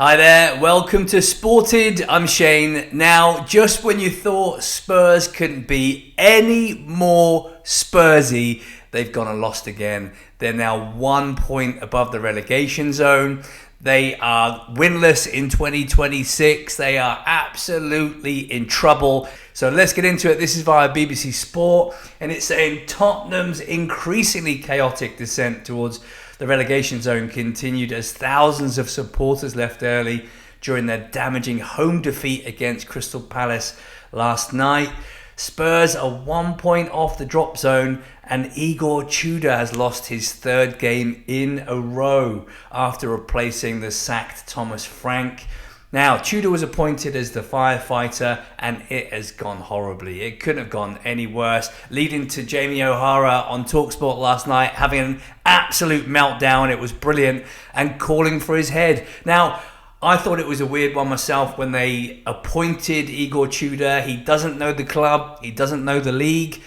Hi there, welcome to Sported. I'm Shane. Now, just when you thought Spurs couldn't be any more Spursy, they've gone and lost again. They're now 1 point above the relegation zone. They are winless in 2026. They are absolutely in trouble. So let's get into it. This is via BBC Sport, and it's saying Tottenham's increasingly chaotic descent towards the relegation zone continued as thousands of supporters left early during their damaging home defeat against Crystal Palace last night. Spurs are 1 point off the drop zone, and Igor Tudor has lost his third game in a row after replacing the sacked Thomas Frank. Now, Tudor was appointed as the firefighter, and it has gone horribly. It couldn't have gone any worse, leading to Jamie O'Hara on TalkSport last night having an absolute meltdown. It was brilliant, and calling for his head. Now, I thought it was a weird one myself when they appointed Igor Tudor. He doesn't know the club. He doesn't know the league.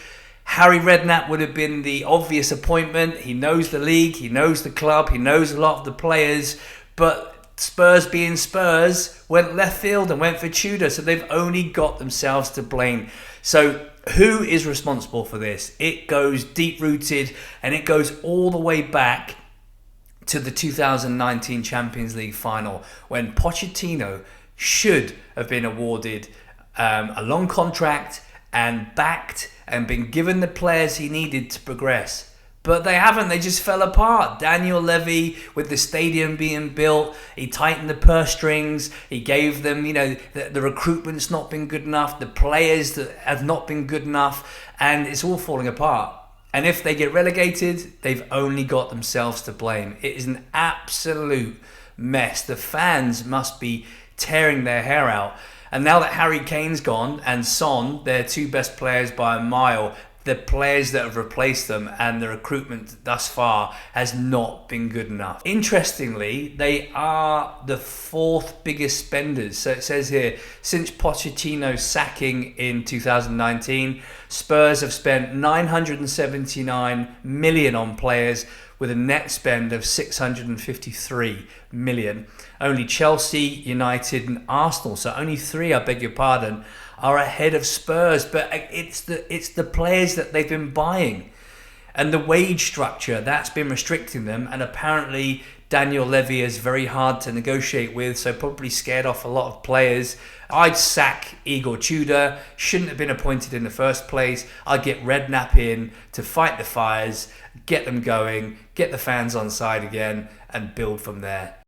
Harry Redknapp would have been the obvious appointment. He knows the league. He knows the club. He knows a lot of the players. But Spurs being Spurs went left field and went for Tudor. So they've only got themselves to blame. So who is responsible for this? It goes deep-rooted, and it goes all the way back to the 2019 Champions League final, when Pochettino should have been awarded a long contract and backed and been given the players he needed to progress. But they haven't. They just fell apart. Daniel Levy, with the stadium being built, he tightened the purse strings. He gave them, the recruitment's not been good enough. The players that have not been good enough. And it's all falling apart. And if they get relegated, they've only got themselves to blame. It is an absolute mess. The fans must be tearing their hair out. And now that Harry Kane's gone and Son, their two best players by a mile, the players that have replaced them and the recruitment thus far has not been good enough. Interestingly, they are the fourth biggest spenders. So it says here, since Pochettino's sacking in 2019, Spurs have spent 979 million on players with a net spend of 653 million. Only Chelsea, United and Arsenal, so only three, I beg your pardon, are ahead of Spurs. But it's the players that they've been buying and the wage structure that's been restricting them. And apparently Daniel Levy is very hard to negotiate with, so probably scared off a lot of players. I'd sack Igor Tudor, shouldn't have been appointed in the first place. I'd get Redknapp in to fight the fires, get them going, get the fans on side again and build from there.